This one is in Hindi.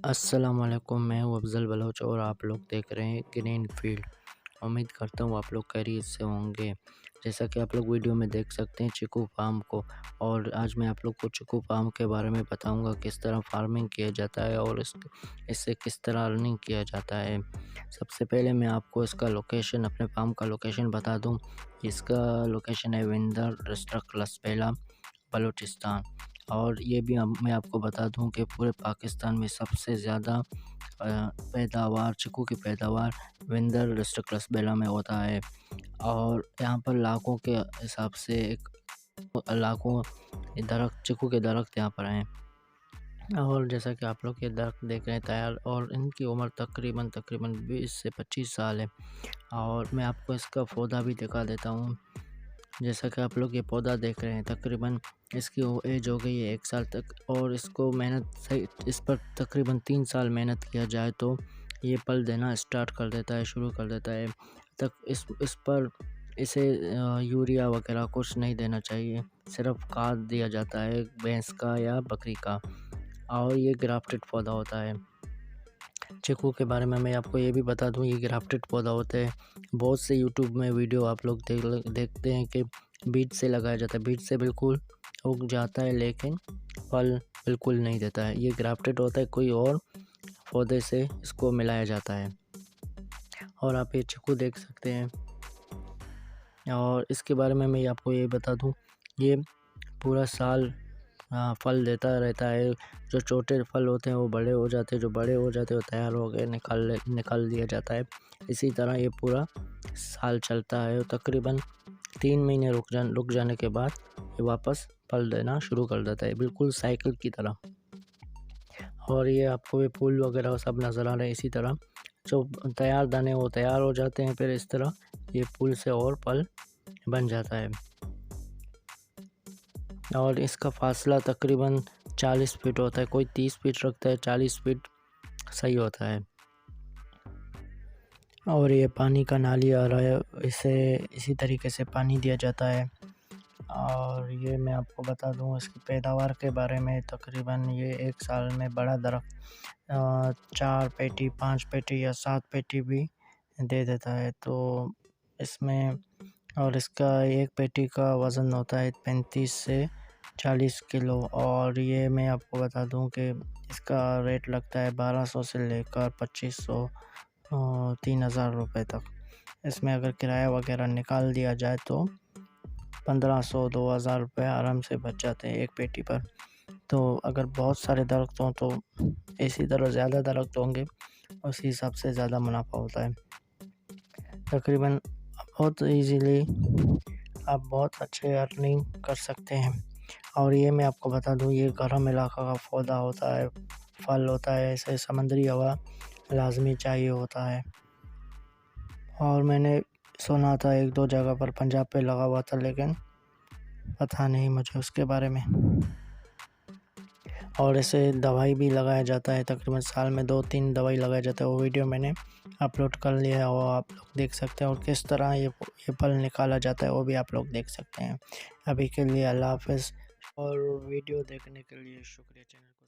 अस्सलामुअलैकुम, मैं हूँ अफ़ज़ल बलोच और आप लोग देख रहे हैं ग्रीन फील्ड। उम्मीद करता हूँ आप लोग खैरियत से होंगे। जैसा कि आप लोग वीडियो में देख सकते हैं चीकू फार्म को, और आज मैं आप लोग को चीकू फार्म के बारे में बताऊंगा किस तरह फार्मिंग किया जाता है और इससे किस तरह अर्निंग किया जाता है। सबसे पहले मैं आपको इसका लोकेशन, अपने फार्म का लोकेशन बता दूं। इसका लोकेशन है विंदर डिस्ट्रिक्ट लसबेला, बलूचिस्तान। और ये भी मैं आपको बता दूं कि पूरे पाकिस्तान में सबसे ज़्यादा पैदावार, चीकू की पैदावार विंदर डिस्ट्रिक्ट लसबेला में होता है। और यहाँ पर लाखों के हिसाब से लाखों दरख्त, चीकू के दरख्त यहाँ पर हैं। और जैसा कि आप लोग ये दरख्त देख रहे हैं तैयार, और इनकी उम्र तकरीबन 20 से 25 साल है। और मैं आपको इसका पौधा भी दिखा देता हूँ। जैसा कि आप लोग ये पौधा देख रहे हैं, तकरीबन इसकी एज हो गई है 1 साल तक, और इसको मेहनत से इस पर तकरीबन 3 साल मेहनत किया जाए तो ये फल देना स्टार्ट कर देता है, शुरू कर देता है। तक इस पर इसे यूरिया वगैरह कुछ नहीं देना चाहिए, सिर्फ खाद दिया जाता है भैंस का या बकरी का। और ये ग्राफ्टेड पौधा होता है। चीकू के बारे में मैं आपको ये भी बता दूं, ये ग्राफ्टेड पौधा होता है। बहुत से यूट्यूब में वीडियो आप लोग देखते हैं कि बीज से लगाया जाता है, बीज से बिल्कुल उग जाता है लेकिन फल बिल्कुल नहीं देता है। ये ग्राफ्टेड होता है, कोई और पौधे से इसको मिलाया जाता है। और आप ये चीकू देख सकते हैं। और इसके बारे में मैं आपको ये बता दूं, ये पूरा साल फल देता रहता है। जो छोटे फल होते हैं वो बड़े हो जाते हैं, जो बड़े हो जाते हैं वो तैयार हो गए निकाल दिया जाता है। इसी तरह ये पूरा साल चलता है। तकरीबन 3 महीने रुक जाने के बाद ये वापस फल देना शुरू कर देता है, बिल्कुल साइकिल की तरह। और ये आपको ये फूल वगैरह सब नज़र आ रहे हैं। इसी तरह जो तैयार दाने वो तैयार हो जाते हैं, फिर इस तरह ये फूल से और फल बन जाता है। और इसका फासला तकरीबन 40 फीट होता है, कोई 30 फीट रखता है, 40 फीट सही होता है। और ये पानी का नाली आ रहा है, इसे इसी तरीके से पानी दिया जाता है। और ये मैं आपको बता दूं इसकी पैदावार के बारे में, तकरीबन ये 1 साल में बड़ा दरख्त 4 पेटी, 5 पेटी या 7 पेटी भी दे देता है। तो इसमें, और इसका एक पेटी का वज़न होता है 35 से 40 किलो। और ये मैं आपको बता दूं कि इसका रेट लगता है 1200 से लेकर 2500 3000 रुपये तक। इसमें अगर किराया वगैरह निकाल दिया जाए तो 1500 2000 रुपये आराम से बच जाते हैं एक पेटी पर। तो अगर बहुत सारे दरख्त हों तो इसी तरह ज़्यादा दरख्त होंगे, उसी हिसाब से ज़्यादा मुनाफा होता है। तकरीबन बहुत इजीली आप बहुत अच्छे अर्निंग कर सकते हैं। और ये मैं आपको बता दूं, ये गर्म इलाका का पौधा होता है, फल होता है, इसे समुद्री हवा लाजमी चाहिए होता है। और मैंने सुना था 1-2 जगह पर पंजाब पे लगा हुआ था, लेकिन पता नहीं मुझे उसके बारे में। और इसे दवाई भी लगाया जाता है, तकरीबन साल में 2-3 दवाई लगाया जाता है। वो वीडियो मैंने अपलोड कर लिया है, वो आप लोग देख सकते हैं। और किस तरह ये फल निकाला जाता है वो भी आप लोग देख सकते हैं। अभी के लिए अल्लाह हाफ़िज़, और वीडियो देखने के लिए शुक्रिया। चैनल